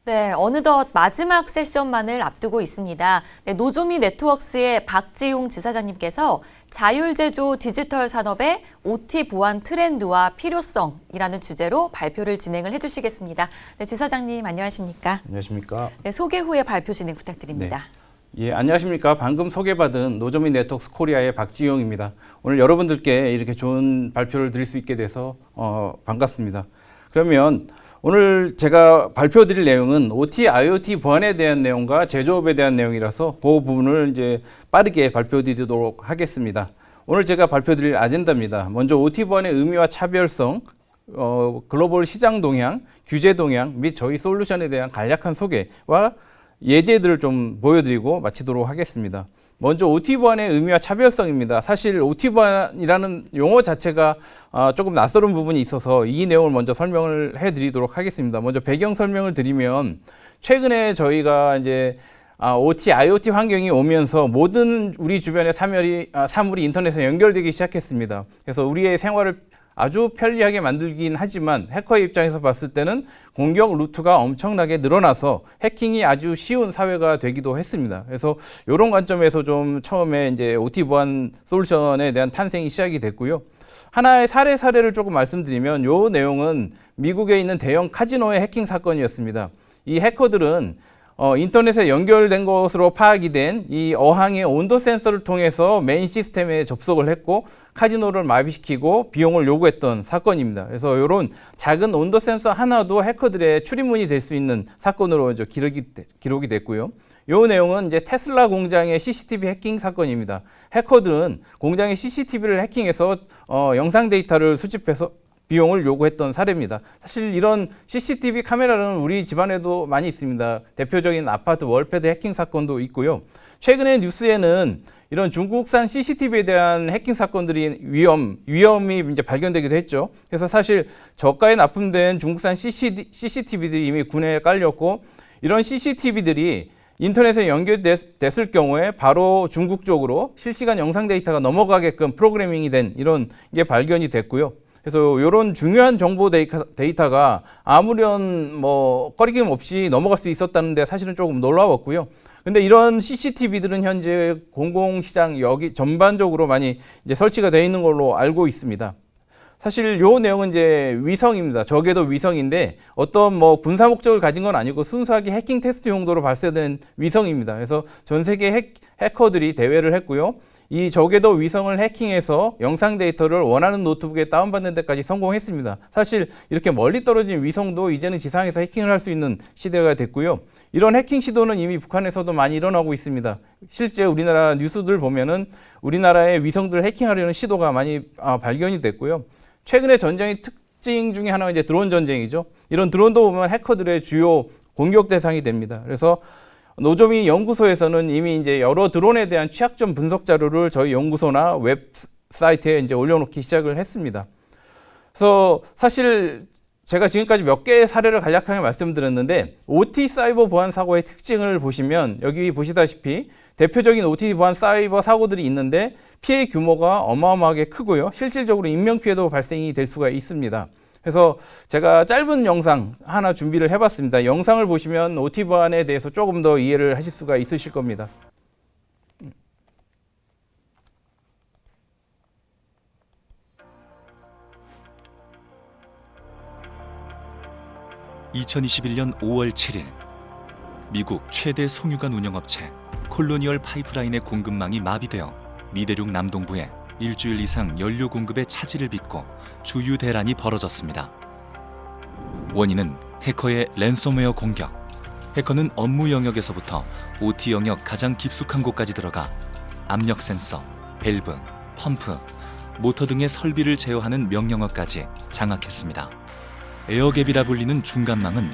네, 어느덧 마지막 세션만을 앞두고 있습니다. 네, 노조미 네트워크스의 박지용 지사장님께서 자율제조 디지털 산업의 OT 보안 트렌드와 필요성이라는 주제로 발표를 진행을 해주시겠습니다. 네, 지사장님 안녕하십니까? 안녕하십니까? 네, 소개 후에 발표 진행 부탁드립니다. 네. 예, 안녕하십니까? 방금 소개받은 노조미 네트워크스 코리아의 박지용입니다. 오늘 여러분들께 이렇게 좋은 발표를 드릴 수 있게 돼서 반갑습니다. 그러면 오늘 제가 발표드릴 내용은 OT, IoT 보안에 대한 내용과 제조업에 대한 내용이라서 그 부분을 이제 빠르게 발표드리도록 하겠습니다. 오늘 제가 발표드릴 아젠다입니다. 먼저 OT 보안의 의미와 차별성, 글로벌 시장 동향, 규제 동향 및 저희 솔루션에 대한 간략한 소개와 예제들을 좀 보여드리고 마치도록 하겠습니다. 먼저 OT 보안의 의미와 차별성입니다. 사실 OT 보안이라는 용어 자체가 조금 낯설은 부분이 있어서 이 내용을 먼저 설명을 해드리도록 하겠습니다. 먼저 배경 설명을 드리면 최근에 저희가 이제 OT, IoT 환경이 오면서 모든 우리 주변의 사물이 인터넷에 연결되기 시작했습니다. 그래서 우리의 생활을 아주 편리하게 만들긴 하지만 해커의 입장에서 봤을 때는 공격 루트가 엄청나게 늘어나서 해킹이 아주 쉬운 사회가 되기도 했습니다. 그래서 이런 관점에서 좀 처음에 이제 OT 보안 솔루션에 대한 탄생이 시작이 됐고요. 하나의 사례를 조금 말씀드리면 이 내용은 미국에 있는 대형 카지노의 해킹 사건이었습니다. 이 해커들은 인터넷에 연결된 것으로 파악이 된 이 어항의 온도 센서를 통해서 메인 시스템에 접속을 했고 카지노를 마비시키고 비용을 요구했던 사건입니다. 그래서 이런 작은 온도 센서 하나도 해커들의 출입문이 될 수 있는 사건으로 이제 기록이 됐고요. 이 내용은 이제 테슬라 공장의 CCTV 해킹 사건입니다. 해커들은 공장의 CCTV를 해킹해서 영상 데이터를 수집해서 비용을 요구했던 사례입니다. 사실 이런 CCTV 카메라는 우리 집안에도 많이 있습니다. 대표적인 아파트 월패드 해킹 사건도 있고요. 최근에 뉴스에는 이런 중국산 CCTV에 대한 해킹 사건들이 위험이 이제 발견되기도 했죠. 그래서 사실 저가에 납품된 중국산 CCTV들이 이미 군에 깔렸고 이런 CCTV들이 인터넷에 연결됐을 경우에 바로 중국 쪽으로 실시간 영상 데이터가 넘어가게끔 프로그래밍이 된 이런 게 발견이 됐고요. 그래서 이런 중요한 정보 데이터가 아무런 꺼리낌 없이 넘어갈 수 있었다는데 사실은 조금 놀라웠고요. 근데 이런 CCTV들은 현재 공공시장 여기 전반적으로 많이 이제 설치가 되어 있는 걸로 알고 있습니다. 사실 이 내용은 이제 위성입니다. 적외도 위성인데 어떤 군사 목적을 가진 건 아니고 순수하게 해킹 테스트 용도로 발사된 위성입니다. 그래서 전 세계 해커들이 대회를 했고요. 이 적외도 위성을 해킹해서 영상 데이터를 원하는 노트북에 다운받는 데까지 성공했습니다. 사실 이렇게 멀리 떨어진 위성도 이제는 지상에서 해킹을 할 수 있는 시대가 됐고요. 이런 해킹 시도는 이미 북한에서도 많이 일어나고 있습니다. 실제 우리나라 뉴스들 보면은 우리나라의 위성들 해킹하려는 시도가 많이 발견이 됐고요. 최근에 전쟁의 특징 중에 하나가 이제 드론 전쟁이죠. 이런 드론도 보면 해커들의 주요 공격 대상이 됩니다. 그래서 노조미 연구소에서는 이미 이제 여러 드론에 대한 취약점 분석 자료를 저희 연구소나 웹사이트에 이제 올려놓기 시작을 했습니다. 그래서 사실 제가 지금까지 몇 개의 사례를 간략하게 말씀드렸는데 OT 사이버 보안 사고의 특징을 보시면 여기 보시다시피 대표적인 OT 보안 사이버 사고들이 있는데 피해 규모가 어마어마하게 크고요. 실질적으로 인명피해도 발생이 될 수가 있습니다. 그래서 제가 짧은 영상 하나 준비를 해봤습니다. 영상을 보시면 OT 보안에 대해서 조금 더 이해를 하실 수가 있으실 겁니다. (2021년 5월 7일) 미국 최대 송유관 운영업체 콜로니얼 파이프라인의 공급망이 마비되어 미대륙 남동부에 일주일 이상 연료 공급에 차질을 빚고 주유 대란이 벌어졌습니다. 원인은 해커의 랜섬웨어 공격. 해커는 업무 영역에서부터 OT 영역 가장 깊숙한 곳까지 들어가 압력 센서, 밸브, 펌프, 모터 등의 설비를 제어하는 명령어까지 장악했습니다. 에어갭이라 불리는 중간망은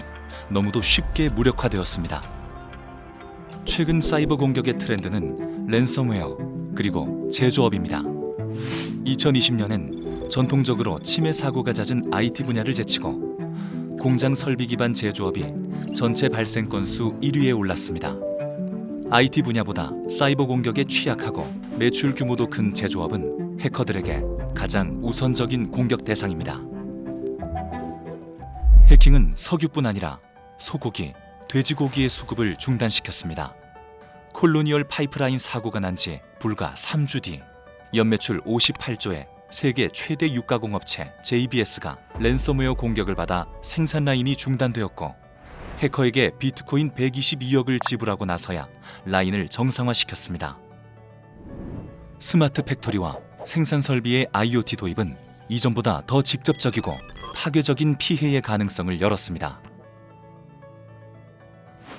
너무도 쉽게 무력화되었습니다. 최근 사이버 공격의 트렌드는 랜섬웨어 그리고 제조업입니다. 2020년엔 전통적으로 침해 사고가 잦은 IT 분야를 제치고 공장 설비 기반 제조업이 전체 발생 건수 1위에 올랐습니다. IT 분야보다 사이버 공격에 취약하고 매출 규모도 큰 제조업은 해커들에게 가장 우선적인 공격 대상입니다. 해킹은 석유뿐 아니라 소고기, 돼지고기의 수급을 중단시켰습니다. 콜로니얼 파이프라인 사고가 난 지 불과 3주 뒤 연매출 58조의 세계 최대 육가공업체 JBS가 랜섬웨어 공격을 받아 생산 라인이 중단되었고 해커에게 비트코인 122억을 지불하고 나서야 라인을 정상화시켰습니다. 스마트 팩토리와 생산 설비의 IoT 도입은 이전보다 더 직접적이고 파괴적인 피해의 가능성을 열었습니다.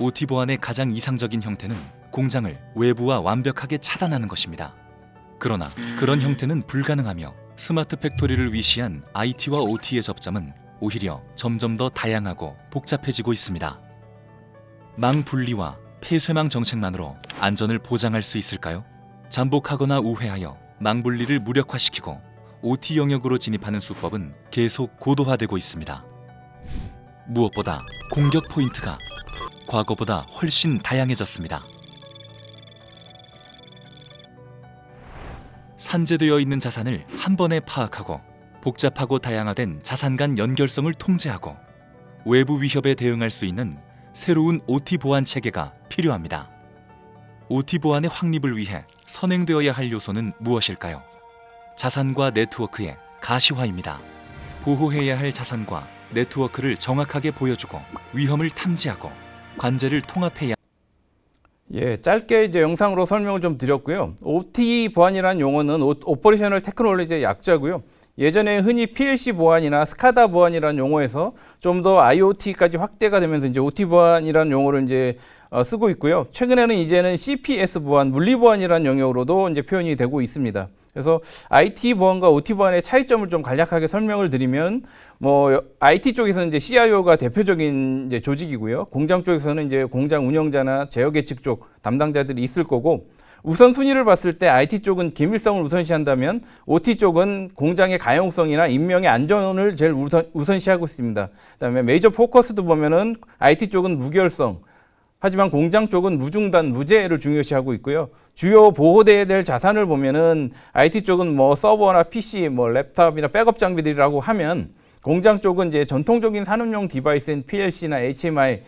OT 보안의 가장 이상적인 형태는 공장을 외부와 완벽하게 차단하는 것입니다. 그러나 그런 형태는 불가능하며 스마트 팩토리를 위시한 IT와 OT의 접점은 오히려 점점 더 다양하고 복잡해지고 있습니다. 망 분리와 폐쇄망 정책만으로 안전을 보장할 수 있을까요? 잠복하거나 우회하여 망 분리를 무력화시키고 OT 영역으로 진입하는 수법은 계속 고도화되고 있습니다. 무엇보다 공격 포인트가 과거보다 훨씬 다양해졌습니다. 산재되어 있는 자산을 한 번에 파악하고 복잡하고 다양화된 자산 간 연결성을 통제하고 외부 위협에 대응할 수 있는 새로운 OT 보안 체계가 필요합니다. OT 보안의 확립을 위해 선행되어야 할 요소는 무엇일까요? 자산과 네트워크의 가시화입니다. 보호해야 할 자산과 네트워크를 정확하게 보여주고 위험을 탐지하고 관제를 통합해야. 예, 짧게 이제 영상으로 설명을 좀 드렸고요. OT 보안이라는 용어는 오퍼레이셔널 테크놀로지의 약자고요. 예전에 흔히 PLC 보안이나 스카다 보안이라는 용어에서 좀 더 IoT까지 확대가 되면서 이제 OT 보안이라는 용어를 이제 쓰고 있고요. 최근에는 이제는 CPS 보안, 물리 보안이라는 영역으로도 이제 표현이 되고 있습니다. 그래서 IT 보안과 OT 보안의 차이점을 좀 간략하게 설명을 드리면, IT 쪽에서는 이제 CIO가 대표적인 이제 조직이고요. 공장 쪽에서는 이제 공장 운영자나 제어 예측 쪽 담당자들이 있을 거고, 우선순위를 봤을 때 IT 쪽은 기밀성을 우선시한다면 OT 쪽은 공장의 가용성이나 인명의 안전을 제일 우선시하고 있습니다. 그다음에 메이저 포커스도 보면은 IT 쪽은 무결성, 하지만 공장 쪽은 무중단, 무제를 중요시하고 있고요. 주요 보호돼야 될 자산을 보면은 IT 쪽은 서버나 PC, 랩탑이나 백업 장비들이라고 하면 공장 쪽은 이제 전통적인 산업용 디바이스인 PLC나 HMI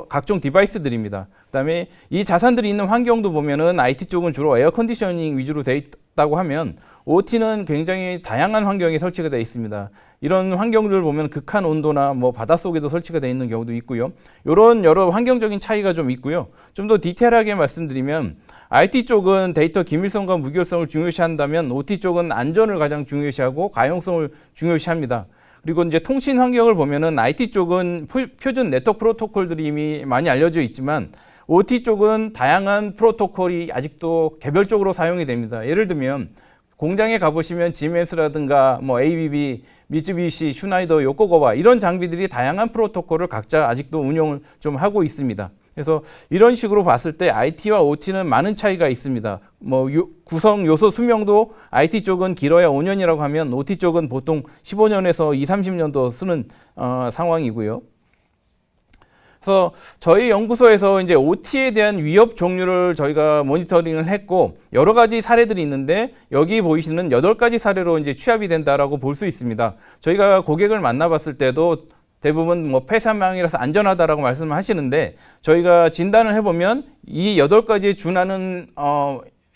각종 디바이스들입니다. 그다음에 이 자산들이 있는 환경도 보면은 IT 쪽은 주로 에어 컨디셔닝 위주로 돼 있다고 하면 OT는 굉장히 다양한 환경에 설치가 되어 있습니다. 이런 환경들을 보면 극한 온도나 바닷속에도 설치가 되어 있는 경우도 있고요. 이런 여러 환경적인 차이가 좀 있고요. 좀 더 디테일하게 말씀드리면 IT 쪽은 데이터 기밀성과 무결성을 중요시한다면 OT 쪽은 안전을 가장 중요시하고 가용성을 중요시합니다. 그리고 이제 통신 환경을 보면은 IT 쪽은 표준 네트워크 프로토콜들이 이미 많이 알려져 있지만 OT 쪽은 다양한 프로토콜이 아직도 개별적으로 사용이 됩니다. 예를 들면 공장에 가보시면 지멘스라든가 ABB, 미쯔비시, 슈나이더, 요코가와 이런 장비들이 다양한 프로토콜을 각자 아직도 운영을 좀 하고 있습니다. 그래서 이런 식으로 봤을 때 IT와 OT는 많은 차이가 있습니다. 구성 요소 수명도 IT 쪽은 길어야 5년이라고 하면 OT 쪽은 보통 15년에서 30년도 쓰는 상황이고요. 그래서 저희 연구소에서 이제 OT에 대한 위협 종류를 저희가 모니터링을 했고 여러 가지 사례들이 있는데 여기 보이시는 8가지 사례로 이제 취합이 된다라고 볼 수 있습니다. 저희가 고객을 만나봤을 때도 대부분 폐쇄망이라서 안전하다라고 말씀을 하시는데 저희가 진단을 해보면 이 8가지에 준하는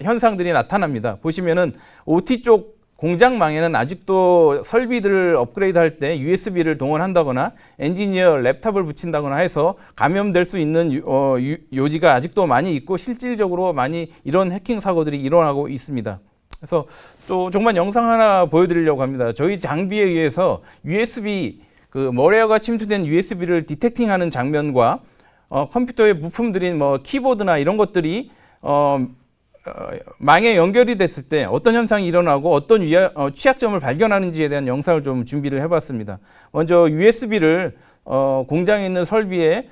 현상들이 나타납니다. 보시면은 OT 쪽 공장망에는 아직도 설비들을 업그레이드 할 때 USB를 동원한다거나 엔지니어 랩탑을 붙인다거나 해서 감염될 수 있는 요지가 아직도 많이 있고 실질적으로 많이 이런 해킹 사고들이 일어나고 있습니다. 그래서 또 정말 영상 하나 보여드리려고 합니다. 저희 장비에 의해서 USB 머레어가 침투된 USB를 디텍팅하는 장면과 컴퓨터의 부품들인 키보드나 이런 것들이 망에 연결이 됐을 때 어떤 현상이 일어나고 어떤 취약점을 발견하는지에 대한 영상을 좀 준비를 해봤습니다. 먼저 USB를 공장에 있는 설비에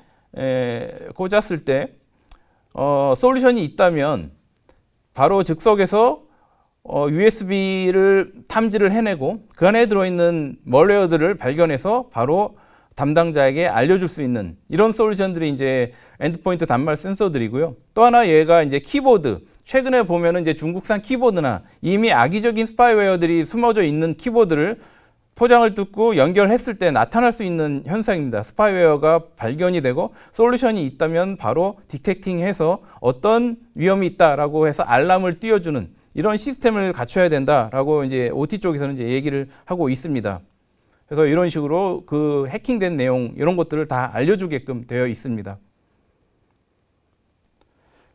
꽂았을 때 솔루션이 있다면 바로 즉석에서 USB를 탐지를 해내고 그 안에 들어있는 멀웨어들을 발견해서 바로 담당자에게 알려줄 수 있는 이런 솔루션들이 이제 엔드포인트 단말 센서들이고요. 또 하나 얘가 이제 키보드. 최근에 보면은 이제 중국산 키보드나 이미 악의적인 스파이웨어들이 숨어져 있는 키보드를 포장을 뜯고 연결했을 때 나타날 수 있는 현상입니다. 스파이웨어가 발견이 되고 솔루션이 있다면 바로 디텍팅해서 어떤 위험이 있다라고 해서 알람을 띄워주는 이런 시스템을 갖춰야 된다라고 이제 OT 쪽에서는 이제 얘기를 하고 있습니다. 그래서 이런 식으로 그 해킹된 내용 이런 것들을 다 알려주게끔 되어 있습니다.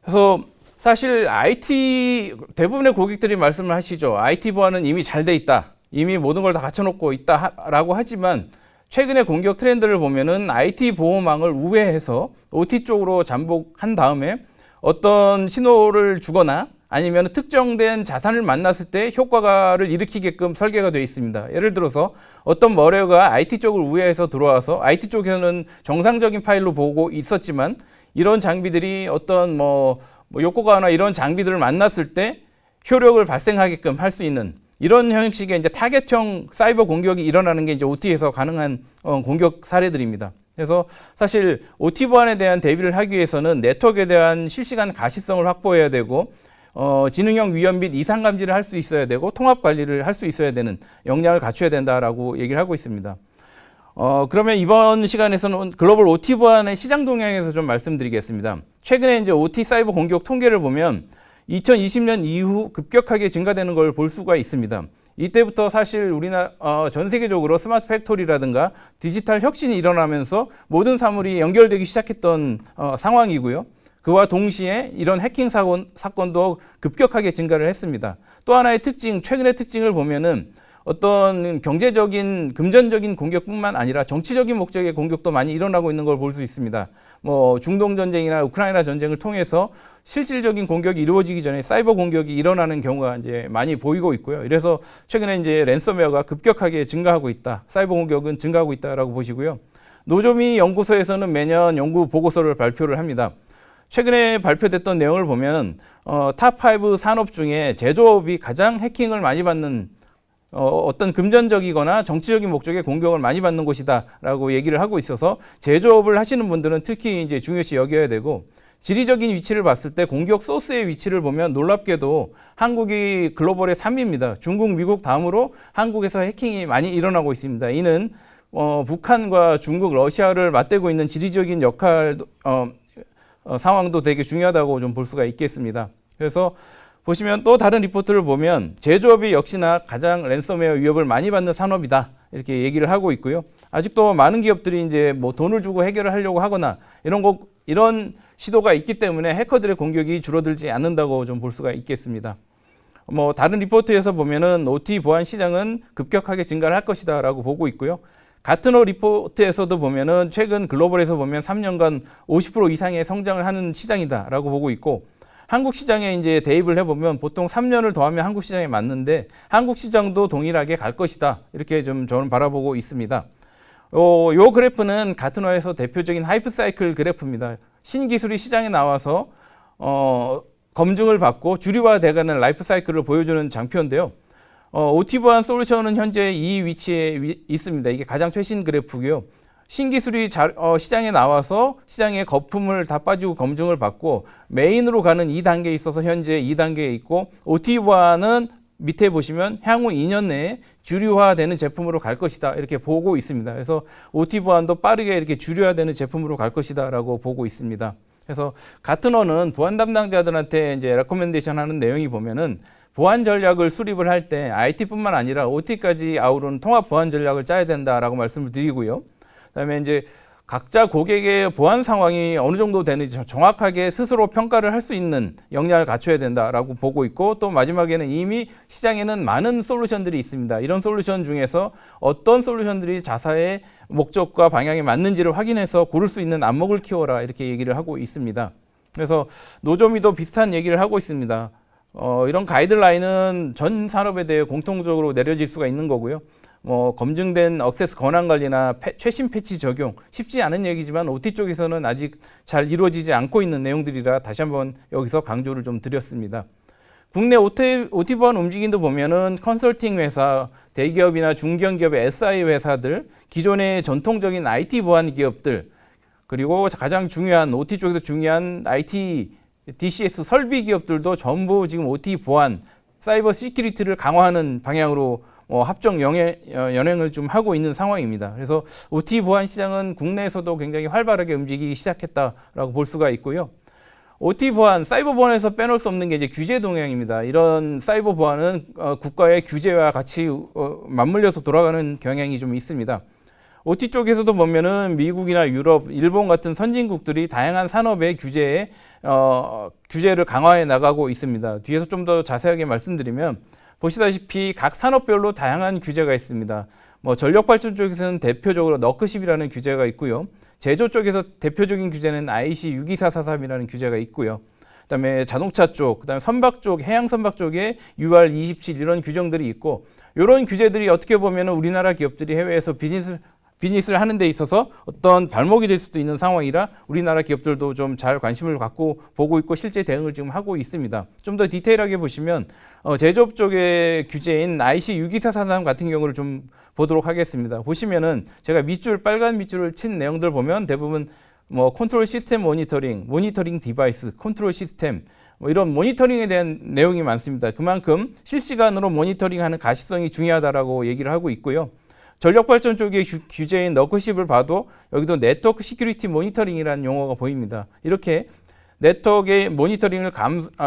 그래서 사실 IT 대부분의 고객들이 말씀을 하시죠. IT 보안은 이미 잘 돼 있다. 이미 모든 걸 다 갖춰놓고 있다라고 하지만 최근의 공격 트렌드를 보면은 IT 보호망을 우회해서 OT 쪽으로 잠복한 다음에 어떤 신호를 주거나 아니면 특정된 자산을 만났을 때 효과를 일으키게끔 설계가 되어 있습니다. 예를 들어서 어떤 머레어가 IT 쪽을 우회해서 들어와서 IT 쪽에서는 정상적인 파일로 보고 있었지만 이런 장비들이 어떤 뭐 요코가나 이런 장비들을 만났을 때 효력을 발생하게끔 할 수 있는 이런 형식의 이제 타겟형 사이버 공격이 일어나는 게 이제 OT에서 가능한 공격 사례들입니다. 그래서 사실 OT 보안에 대한 대비를 하기 위해서는 네트워크에 대한 실시간 가시성을 확보해야 되고 지능형 위험 및 이상 감지를 할 수 있어야 되고 통합 관리를 할 수 있어야 되는 역량을 갖춰야 된다라고 얘기를 하고 있습니다. 그러면 이번 시간에서는 글로벌 OT 보안의 시장 동향에서 좀 말씀드리겠습니다. 최근에 이제 OT 사이버 공격 통계를 보면 2020년 이후 급격하게 증가되는 걸 볼 수가 있습니다. 이때부터 사실 우리나라 전 세계적으로 스마트 팩토리라든가 디지털 혁신이 일어나면서 모든 사물이 연결되기 시작했던 상황이고요. 그와 동시에 이런 해킹 사건도 급격하게 증가를 했습니다. 또 하나의 특징, 최근의 특징을 보면은 어떤 경제적인 금전적인 공격뿐만 아니라 정치적인 목적의 공격도 많이 일어나고 있는 걸 볼 수 있습니다. 뭐 중동 전쟁이나 우크라이나 전쟁을 통해서 실질적인 공격이 이루어지기 전에 사이버 공격이 일어나는 경우가 이제 많이 보이고 있고요. 이래서 최근에 이제 랜섬웨어가 급격하게 증가하고 있다. 사이버 공격은 증가하고 있다라고 보시고요. 노조미 연구소에서는 매년 연구 보고서를 발표를 합니다. 최근에 발표됐던 내용을 보면 탑5 산업 중에 제조업이 가장 해킹을 많이 받는 어떤 금전적이거나 정치적인 목적의 공격을 많이 받는 곳이다라고 얘기를 하고 있어서 제조업을 하시는 분들은 특히 이제 중요시 여겨야 되고 지리적인 위치를 봤을 때 공격 소스의 위치를 보면 놀랍게도 한국이 글로벌의 3위입니다. 중국, 미국 다음으로 한국에서 해킹이 많이 일어나고 있습니다. 이는 북한과 중국, 러시아를 맞대고 있는 지리적인 역할 상황도 되게 중요하다고 좀 볼 수가 있겠습니다. 그래서 보시면 또 다른 리포트를 보면 제조업이 역시나 가장 랜섬웨어 위협을 많이 받는 산업이다 이렇게 얘기를 하고 있고요. 아직도 많은 기업들이 이제 뭐 돈을 주고 해결을 하려고 하거나 이런 시도가 있기 때문에 해커들의 공격이 줄어들지 않는다고 좀 볼 수가 있겠습니다. 뭐 다른 리포트에서 보면은 OT 보안 시장은 급격하게 증가를 할 것이다라고 보고 있고요. 가트너 리포트에서도 보면은 최근 글로벌에서 보면 3년간 50% 이상의 성장을 하는 시장이다라고 보고 있고. 한국 시장에 이제 대입을 해보면 보통 3년을 더하면 한국 시장에 맞는데 한국 시장도 동일하게 갈 것이다. 이렇게 좀 저는 바라보고 있습니다. 요 그래프는 가트너에서 대표적인 하이프 사이클 그래프입니다. 신기술이 시장에 나와서 검증을 받고 주류화돼가는 라이프 사이클을 보여주는 장표인데요. OT 보안 솔루션은 현재 이 위치에 있습니다. 이게 가장 최신 그래프고요. 신기술이 시장에 나와서 시장에 거품을 다 빠지고 검증을 받고 메인으로 가는 2단계에 있어서 현재 2단계에 있고 OT 보안은 밑에 보시면 향후 2년 내에 주류화되는 제품으로 갈 것이다 이렇게 보고 있습니다. 그래서 OT 보안도 빠르게 이렇게 주류화되는 제품으로 갈 것이다라고 보고 있습니다. 그래서 가트너는 보안 담당자들한테 이제 레코멘데이션 하는 내용이 보면은 보안 전략을 수립을 할 때 IT뿐만 아니라 OT까지 아우르는 통합 보안 전략을 짜야 된다라고 말씀을 드리고요. 그다음에 이제 각자 고객의 보안 상황이 어느 정도 되는지 정확하게 스스로 평가를 할 수 있는 역량을 갖춰야 된다라고 보고 있고 또 마지막에는 이미 시장에는 많은 솔루션들이 있습니다. 이런 솔루션 중에서 어떤 솔루션들이 자사의 목적과 방향에 맞는지를 확인해서 고를 수 있는 안목을 키워라 이렇게 얘기를 하고 있습니다. 그래서 노조미도 비슷한 얘기를 하고 있습니다. 이런 가이드라인은 전 산업에 대해 공통적으로 내려질 수가 있는 거고요. 검증된 액세스 권한 관리나 최신 패치 적용 쉽지 않은 얘기지만 OT 쪽에서는 아직 잘 이루어지지 않고 있는 내용들이라 다시 한번 여기서 강조를 좀 드렸습니다. 국내 OT 보안 움직임도 보면은 컨설팅 회사, 대기업이나 중견기업의 SI 회사들, 기존의 전통적인 IT 보안 기업들, 그리고 가장 중요한 OT 쪽에서 중요한 IT DCS 설비 기업들도 전부 지금 OT 보안, 사이버 시큐리티를 강화하는 방향으로 합종 연행을 좀 하고 있는 상황입니다. 그래서 OT 보안 시장은 국내에서도 굉장히 활발하게 움직이기 시작했다라고 볼 수가 있고요. OT 보안, 사이버 보안에서 빼놓을 수 없는 게 이제 규제 동향입니다. 이런 사이버 보안은 국가의 규제와 같이 맞물려서 돌아가는 경향이 좀 있습니다. OT 쪽에서도 보면은 미국이나 유럽, 일본 같은 선진국들이 다양한 산업의 규제를 강화해 나가고 있습니다. 뒤에서 좀 더 자세하게 말씀드리면 보시다시피 각 산업별로 다양한 규제가 있습니다. 전력 발전 쪽에서는 대표적으로 너크십이라는 규제가 있고요. 제조 쪽에서 대표적인 규제는 IEC 62443이라는 규제가 있고요. 그다음에 자동차 쪽, 그다음에 선박 쪽, 해양 선박 쪽에 UR 27 이런 규정들이 있고, 이런 규제들이 어떻게 보면 우리나라 기업들이 해외에서 비즈니스를 하는 데 있어서 어떤 발목이 될 수도 있는 상황이라 우리나라 기업들도 좀 잘 관심을 갖고 보고 있고 실제 대응을 지금 하고 있습니다. 좀 더 디테일하게 보시면 제조업 쪽의 규제인 IC 62443 같은 경우를 좀 보도록 하겠습니다. 보시면은 제가 빨간 밑줄을 친 내용들 보면 대부분 컨트롤 시스템 모니터링 디바이스, 컨트롤 시스템 이런 모니터링에 대한 내용이 많습니다. 그만큼 실시간으로 모니터링하는 가시성이 중요하다라고 얘기를 하고 있고요. 전력발전 쪽의 규제인 너크십을 봐도 여기도 네트워크 시큐리티 모니터링이라는 용어가 보입니다. 이렇게 네트워크의 모니터링을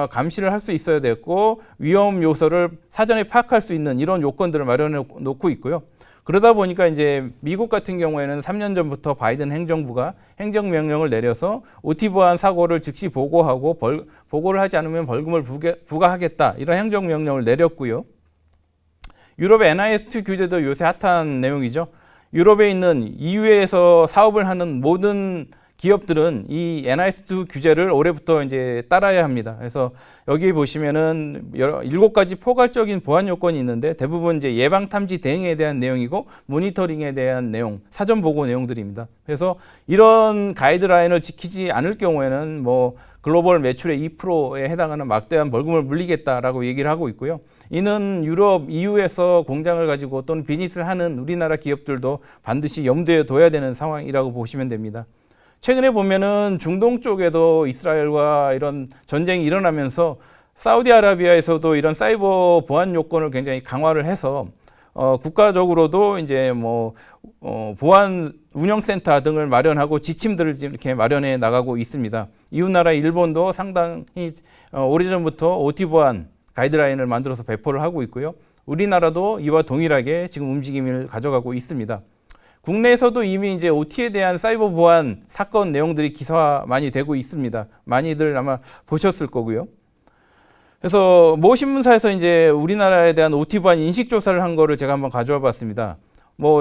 감시를 할 수 있어야 되고 위험 요소를 사전에 파악할 수 있는 이런 요건들을 마련해 놓고 있고요. 그러다 보니까 이제 미국 같은 경우에는 3년 전부터 바이든 행정부가 행정명령을 내려서 OT 보안 사고를 즉시 보고하고 보고를 하지 않으면 벌금을 부과하겠다 이런 행정명령을 내렸고요. 유럽의 NIS2 규제도 요새 핫한 내용이죠. 유럽에 있는 EU에서 사업을 하는 모든 기업들은 이 NIS2 규제를 올해부터 이제 따라야 합니다. 그래서 여기 보시면은 7가지 포괄적인 보안 요건이 있는데 대부분 이제 예방 탐지 대응에 대한 내용이고 모니터링에 대한 내용, 사전 보고 내용들입니다. 그래서 이런 가이드라인을 지키지 않을 경우에는 글로벌 매출의 2%에 해당하는 막대한 벌금을 물리겠다라고 얘기를 하고 있고요. 이는 유럽, EU에서 공장을 가지고 또는 비즈니스를 하는 우리나라 기업들도 반드시 염두에 둬야 되는 상황이라고 보시면 됩니다. 최근에 보면은 중동 쪽에도 이스라엘과 이런 전쟁이 일어나면서 사우디아라비아에서도 이런 사이버 보안 요건을 굉장히 강화를 해서 국가적으로도 이제 보안 운영센터 등을 마련하고 지침들을 지금 이렇게 마련해 나가고 있습니다. 이웃나라 일본도 상당히 오래전부터 OT 보안 가이드라인을 만들어서 배포를 하고 있고요. 우리나라도 이와 동일하게 지금 움직임을 가져가고 있습니다. 국내에서도 이미 이제 OT에 대한 사이버 보안 사건 내용들이 기사화 많이 되고 있습니다. 많이들 아마 보셨을 거고요. 그래서 모 신문사에서 이제 우리나라에 대한 OT 보안 인식 조사를 한 거를 제가 한번 가져와 봤습니다.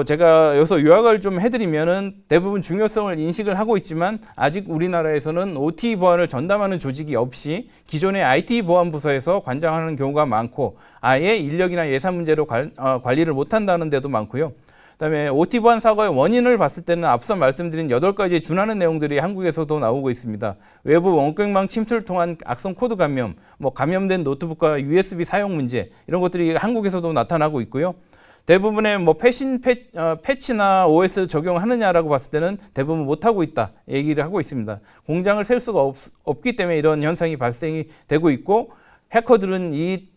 제가 여기서 요약을 좀 해드리면은 대부분 중요성을 인식을 하고 있지만 아직 우리나라에서는 OT 보안을 전담하는 조직이 없이 기존의 IT 보안 부서에서 관장하는 경우가 많고 아예 인력이나 예산 문제로 관리를 못한다는 데도 많고요. 그다음에 OT 보안 사고의 원인을 봤을 때는 앞서 말씀드린 8가지에 준하는 내용들이 한국에서도 나오고 있습니다. 외부 원격망 침투를 통한 악성 코드 감염, 감염된 노트북과 USB 사용 문제 이런 것들이 한국에서도 나타나고 있고요. 대부분의 패치나 OS 적용하느냐라고 봤을 때는 대부분 못하고 있다 얘기를 하고 있습니다. 공장을 셀 수가 없기 때문에 이런 현상이 발생이 되고 있고 해커들은 이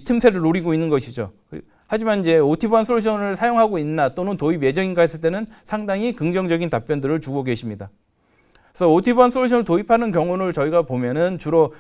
틈새를 노리고 있는 것이죠. 하지만 이제 OT 보안 솔루션을 사용하고 있나 또는 도입 예정인가 했을 때는 상당히 긍정적인 답변들을 주고 계십니다. 그래서 OT 보안 솔루션을 도입하는 경우를 저희가 보면은 주로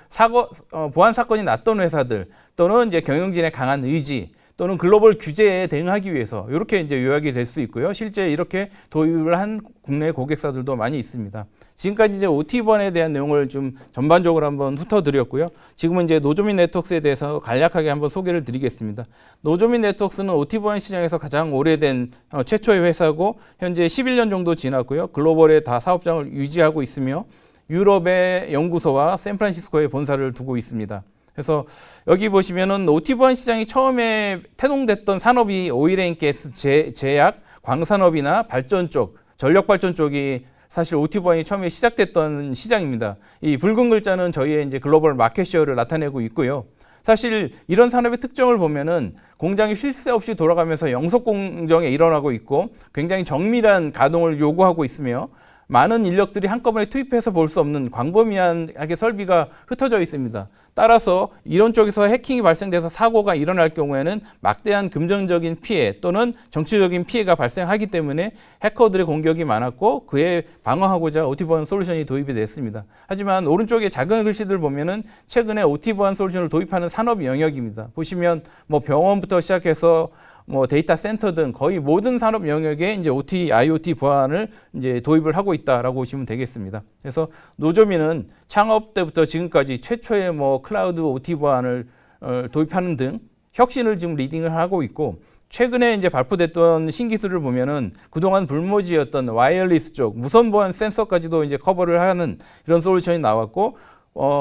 보안 사건이 났던 회사들 또는 이제 경영진의 강한 의지 또는 글로벌 규제에 대응하기 위해서 이렇게 이제 요약이 될 수 있고요. 실제 이렇게 도입을 한 국내 고객사들도 많이 있습니다. 지금까지 이제 OT 보안에 대한 내용을 좀 전반적으로 한번 훑어드렸고요. 지금은 이제 노조민 네트워크스에 대해서 간략하게 한번 소개를 드리겠습니다. 노조민 네트워크스는 OT 보안 시장에서 가장 오래된 최초의 회사고 현재 11년 정도 지났고요. 글로벌에 다 사업장을 유지하고 있으며 유럽의 연구소와 샌프란시스코에 본사를 두고 있습니다. 그래서 여기 보시면은 OT 보안 시장이 처음에 태동됐던 산업이 오일앤가스, 제약, 광산업이나 발전 쪽, 전력 발전 쪽이 사실 OT 보안이 처음에 시작됐던 시장입니다. 이 붉은 글자는 저희의 이제 글로벌 마켓쉐어를 나타내고 있고요. 사실 이런 산업의 특징을 보면은 공장이 쉴 새 없이 돌아가면서 영속 공정에 일어나고 있고 굉장히 정밀한 가동을 요구하고 있으며 많은 인력들이 한꺼번에 투입해서 볼 수 없는 광범위하게 설비가 흩어져 있습니다. 따라서 이런 쪽에서 해킹이 발생돼서 사고가 일어날 경우에는 막대한 금전적인 피해 또는 정치적인 피해가 발생하기 때문에 해커들의 공격이 많았고 그에 방어하고자 OT 보안 솔루션이 도입이 됐습니다. 하지만 오른쪽에 작은 글씨들 보면은 최근에 OT 보안 솔루션을 도입하는 산업 영역입니다. 보시면 뭐 병원부터 시작해서 뭐 데이터 센터 등 거의 모든 산업 영역에 이제 OT, IoT 보안을 이제 도입을 하고 있다라고 보시면 되겠습니다. 그래서 노조미는 창업 때부터 지금까지 최초의 뭐 클라우드 OT 보안을 도입하는 등 혁신을 지금 리딩을 하고 있고 최근에 이제 발표됐던 신기술을 보면은 그동안 불모지였던 와이어리스 쪽 무선 보안 센서까지도 이제 커버를 하는 이런 솔루션이 나왔고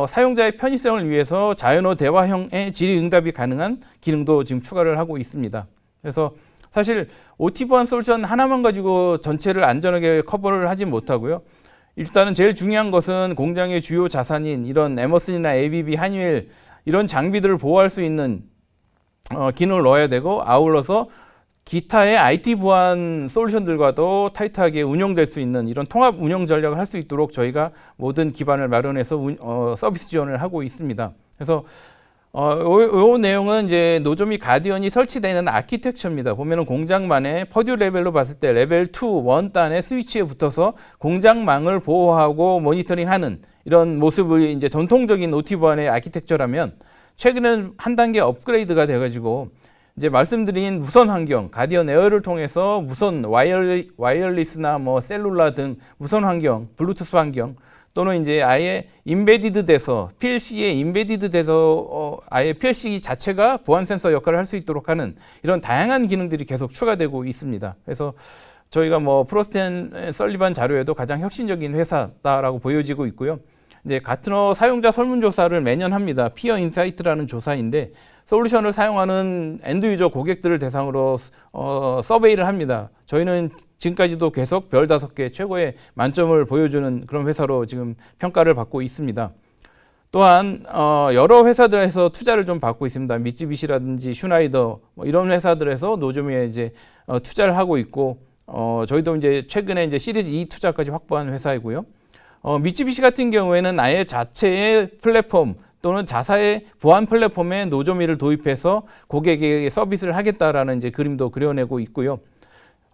사용자의 편의성을 위해서 자연어 대화형의 질의응답이 가능한 기능도 지금 추가를 하고 있습니다. 그래서 사실 OT 보안 솔루션 하나만 가지고 전체를 안전하게 커버를 하지 못하고요. 일단은 제일 중요한 것은 공장의 주요 자산인 이런 에머슨이나 ABB, 한유엘 이런 장비들을 보호할 수 있는 기능을 넣어야 되고 아울러서 기타의 IT 보안 솔루션들과도 타이트하게 운영될 수 있는 이런 통합 운영 전략을 할 수 있도록 저희가 모든 기반을 마련해서 서비스 지원을 하고 있습니다. 그래서 이 내용은 이제 노조미 가디언이 설치되는 아키텍처입니다. 보면은 공장만의 퍼듀 레벨로 봤을 때 레벨 2, 원단의 스위치에 붙어서 공장망을 보호하고 모니터링하는 이런 모습을 이제 전통적인 OT 보안의 아키텍처라면 최근에는 한 단계 업그레이드가 돼가지고 이제 말씀드린 무선 환경, 가디언 에어를 통해서 무선 와이어리스나 뭐 셀룰라 등 무선 환경, 블루투스 환경 또는 이제 아예 임베디드 돼서 PLC에 임베디드 돼서 아예 PLC 자체가 보안 센서 역할을 할 수 있도록 하는 이런 다양한 기능들이 계속 추가되고 있습니다. 그래서 저희가 뭐 프로스트 앤 설리반 자료에도 가장 혁신적인 회사다라고 보여지고 있고요. 이제 가트너 사용자 설문조사를 매년 합니다. 피어 인사이트라는 조사인데 솔루션을 사용하는 엔드 유저 고객들을 대상으로 서베이를 합니다. 저희는 지금까지도 계속 별 5개 최고의 만점을 보여주는 그런 회사로 지금 평가를 받고 있습니다. 또한 여러 회사들에서 투자를 좀 받고 있습니다. 미쯔비시라든지 슈나이더 뭐 이런 회사들에서 노조미에 이제 투자를 하고 있고 저희도 이제 최근에 이제 시리즈 E 투자까지 확보한 회사이고요. 미쯔비시 같은 경우에는 아예 자체의 플랫폼 또는 자사의 보안 플랫폼에 노조미를 도입해서 고객에게 서비스를 하겠다라는 이제 그림도 그려내고 있고요.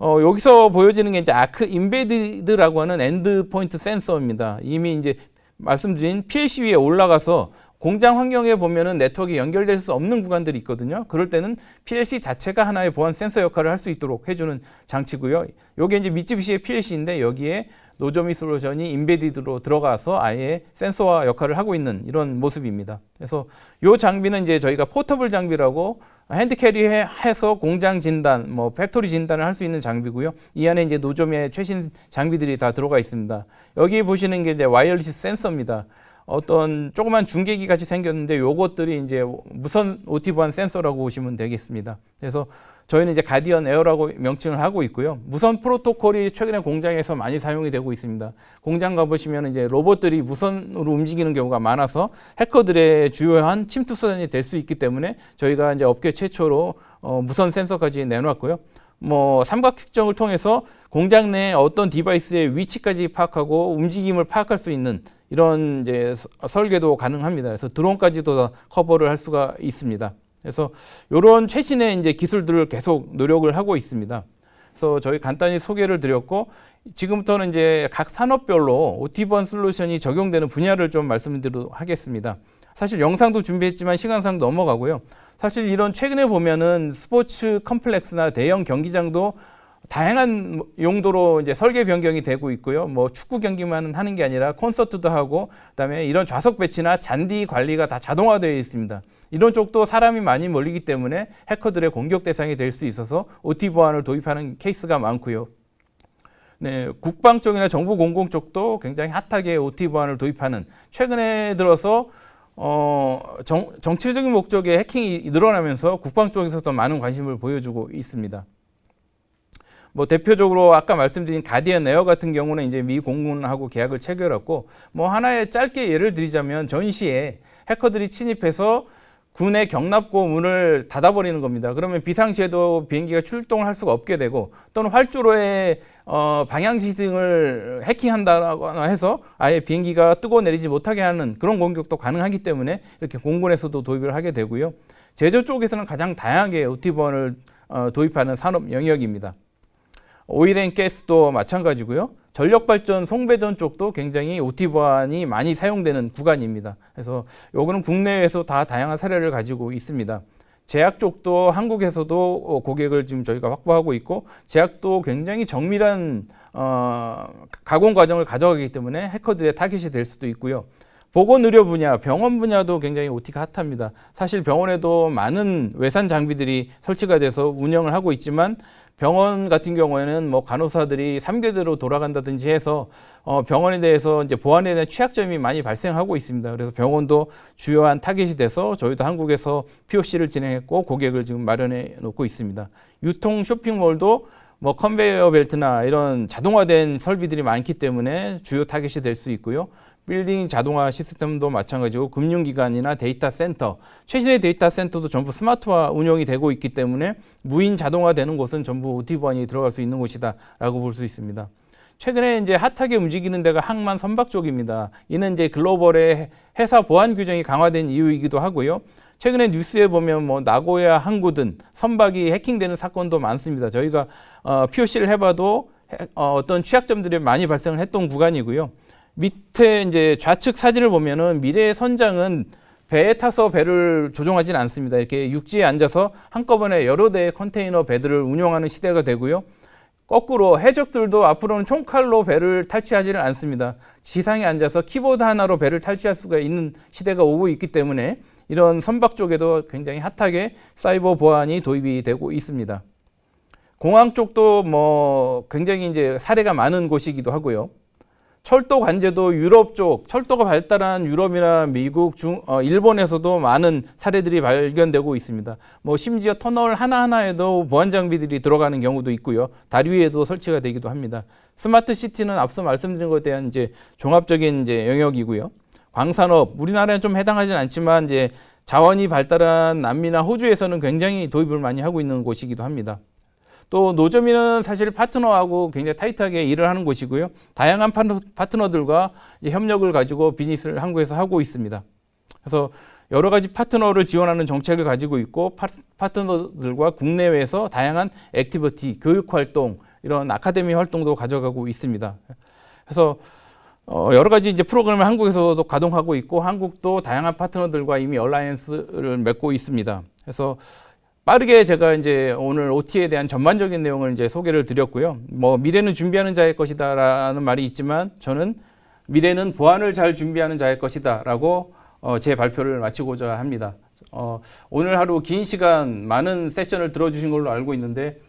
여기서 보여지는 게 이제 아크 임베디드라고 하는 엔드 포인트 센서입니다. 이미 이제 말씀드린 PLC 위에 올라가서 공장 환경에 보면은 네트워크에 연결될 수 없는 구간들이 있거든요. 그럴 때는 PLC 자체가 하나의 보안 센서 역할을 할 수 있도록 해주는 장치고요. 이게 이제 미쯔비시의 PLC인데 여기에 노조미 솔루션이 임베디드로 들어가서 아예 센서와 역할을 하고 있는 이런 모습입니다. 그래서 이 장비는 이제 저희가 포터블 장비라고 핸드캐리해서 공장 진단, 뭐 팩토리 진단을 할 수 있는 장비고요. 이 안에 이제 노조미의 최신 장비들이 다 들어가 있습니다. 여기 보시는 게 이제 와이어리스 센서입니다. 어떤 조그만 중계기 같이 생겼는데 요것들이 이제 무선 OT 보안 센서라고 보시면 되겠습니다. 그래서 저희는 이제 가디언 에어라고 명칭을 하고 있고요. 무선 프로토콜이 최근에 공장에서 많이 사용이 되고 있습니다. 공장 가보시면 이제 로봇들이 무선으로 움직이는 경우가 많아서 해커들의 주요한 침투 수단이 될 수 있기 때문에 저희가 이제 업계 최초로 무선 센서까지 내놓았고요. 뭐 삼각 측정을 통해서 공장 내 어떤 디바이스의 위치까지 파악하고 움직임을 파악할 수 있는 이런 이제 설계도 가능합니다. 그래서 드론까지도 다 커버를 할 수가 있습니다. 그래서 이런 최신의 이제 기술들을 계속 노력을 하고 있습니다. 그래서 저희 간단히 소개를 드렸고 지금부터는 이제 각 산업별로 OT 보안 솔루션이 적용되는 분야를 좀 말씀드리도록 하겠습니다. 사실 영상도 준비했지만 시간상 넘어가고요. 사실 이런 최근에 보면은 스포츠 컴플렉스나 대형 경기장도 다양한 용도로 이제 설계 변경이 되고 있고요. 뭐 축구 경기만 하는 게 아니라 콘서트도 하고 그다음에 이런 좌석 배치나 잔디 관리가 다 자동화되어 있습니다. 이런 쪽도 사람이 많이 몰리기 때문에 해커들의 공격 대상이 될 수 있어서 OT 보안을 도입하는 케이스가 많고요. 네, 국방 쪽이나 정부 공공 쪽도 굉장히 핫하게 OT 보안을 도입하는 최근에 들어서 정치적인 목적의 해킹이 늘어나면서 국방 쪽에서도 많은 관심을 보여주고 있습니다. 뭐 대표적으로 아까 말씀드린 가디언 에어 같은 경우는 이제 미 공군하고 계약을 체결했고 뭐 하나의 짧게 예를 드리자면 전시에 해커들이 침입해서 군의 경납고 문을 닫아버리는 겁니다. 그러면 비상시에도 비행기가 출동을 할 수가 없게 되고 또는 활주로에 방향지 등을 해킹한다거나 해서 아예 비행기가 뜨고 내리지 못하게 하는 그런 공격도 가능하기 때문에 이렇게 공군에서도 도입을 하게 되고요. 제조 쪽에서는 가장 다양하게 OT 보안을 도입하는 산업 영역입니다. 오일앤가스도 마찬가지고요. 전력발전, 송배전 쪽도 굉장히 OT 보안이 많이 사용되는 구간입니다. 그래서 요거는 국내에서 다 다양한 사례를 가지고 있습니다. 제약 쪽도 한국에서도 고객을 지금 저희가 확보하고 있고 제약도 굉장히 정밀한 가공 과정을 가져가기 때문에 해커들의 타깃이 될 수도 있고요. 보건의료 분야, 병원 분야도 굉장히 OT가 핫합니다. 사실 병원에도 많은 외산 장비들이 설치가 돼서 운영을 하고 있지만 병원 같은 경우에는 뭐 간호사들이 3교대로 돌아간다든지 해서 병원에 대해서 이제 보안에 대한 취약점이 많이 발생하고 있습니다. 그래서 병원도 주요한 타깃이 돼서 저희도 한국에서 POC를 진행했고 고객을 지금 마련해 놓고 있습니다. 유통 쇼핑몰도 뭐 컨베이어 벨트나 이런 자동화된 설비들이 많기 때문에 주요 타깃이 될 수 있고요. 빌딩 자동화 시스템도 마찬가지고 금융기관이나 데이터 센터, 최신의 데이터 센터도 전부 스마트화 운영이 되고 있기 때문에 무인 자동화되는 곳은 전부 OT 보안이 들어갈 수 있는 곳이다라고 볼 수 있습니다. 최근에 이제 핫하게 움직이는 데가 항만 선박 쪽입니다. 이는 이제 글로벌의 회사 보안 규정이 강화된 이유이기도 하고요. 최근에 뉴스에 보면 뭐 나고야 항구든 선박이 해킹되는 사건도 많습니다. 저희가 POC를 해봐도 어떤 취약점들이 많이 발생을 했던 구간이고요. 밑에 이제 좌측 사진을 보면은 미래의 선장은 배에 타서 배를 조종하지는 않습니다. 이렇게 육지에 앉아서 한꺼번에 여러 대의 컨테이너 배들을 운영하는 시대가 되고요. 거꾸로 해적들도 앞으로는 총칼로 배를 탈취하지는 않습니다. 지상에 앉아서 키보드 하나로 배를 탈취할 수가 있는 시대가 오고 있기 때문에 이런 선박 쪽에도 굉장히 핫하게 사이버 보안이 도입이 되고 있습니다. 공항 쪽도 뭐 굉장히 이제 사례가 많은 곳이기도 하고요. 철도 관제도 유럽 쪽, 철도가 발달한 유럽이나 미국, 일본에서도 많은 사례들이 발견되고 있습니다. 뭐 심지어 터널 하나하나에도 보안 장비들이 들어가는 경우도 있고요. 다리 위에도 설치가 되기도 합니다. 스마트 시티는 앞서 말씀드린 것에 대한 이제 종합적인 이제 영역이고요. 광산업, 우리나라에 좀 해당하진 않지만 이제 자원이 발달한 남미나 호주에서는 굉장히 도입을 많이 하고 있는 곳이기도 합니다. 또 노점이는 사실 파트너하고 굉장히 타이트하게 일을 하는 곳이고요. 다양한 파트너들과 협력을 가지고 비즈니스를 한국에서 하고 있습니다. 그래서 여러 가지 파트너를 지원하는 정책을 가지고 있고 파트너들과 국내외에서 다양한 액티비티, 교육 활동, 이런 아카데미 활동도 가져가고 있습니다. 그래서 여러 가지 이제 프로그램을 한국에서도 가동하고 있고 한국도 다양한 파트너들과 이미 얼라이언스를 맺고 있습니다. 그래서 빠르게 제가 이제 오늘 OT에 대한 전반적인 내용을 이제 소개를 드렸고요. 뭐 미래는 준비하는 자의 것이다라는 말이 있지만 저는 미래는 보안을 잘 준비하는 자의 것이다라고 제 발표를 마치고자 합니다. 오늘 하루 긴 시간 많은 세션을 들어주신 걸로 알고 있는데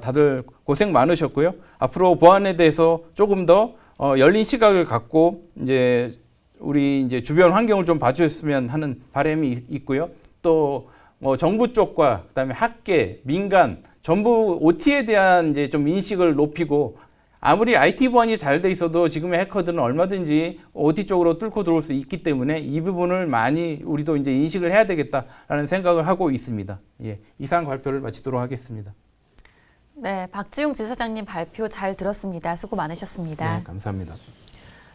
다들 고생 많으셨고요. 앞으로 보안에 대해서 조금 더 열린 시각을 갖고 이제 우리 이제 주변 환경을 좀 봐주셨으면 하는 바람이 있고요. 또 뭐 정부 쪽과 그다음에 학계, 민간 전부 OT에 대한 이제 좀 인식을 높이고 아무리 IT 보안이 잘 돼 있어도 지금의 해커들은 얼마든지 OT 쪽으로 뚫고 들어올 수 있기 때문에 이 부분을 많이 우리도 이제 인식을 해야 되겠다라는 생각을 하고 있습니다. 예, 이상 발표를 마치도록 하겠습니다. 네, 박지용 지사장님 발표 잘 들었습니다. 수고 많으셨습니다. 네, 감사합니다.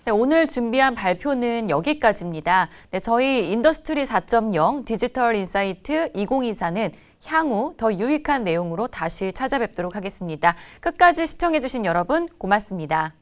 네, 오늘 준비한 발표는 여기까지입니다. 네, 저희 인더스트리 4.0 디지털 인사이트 2024는 향후 더 유익한 내용으로 다시 찾아뵙도록 하겠습니다. 끝까지 시청해주신 여러분 고맙습니다.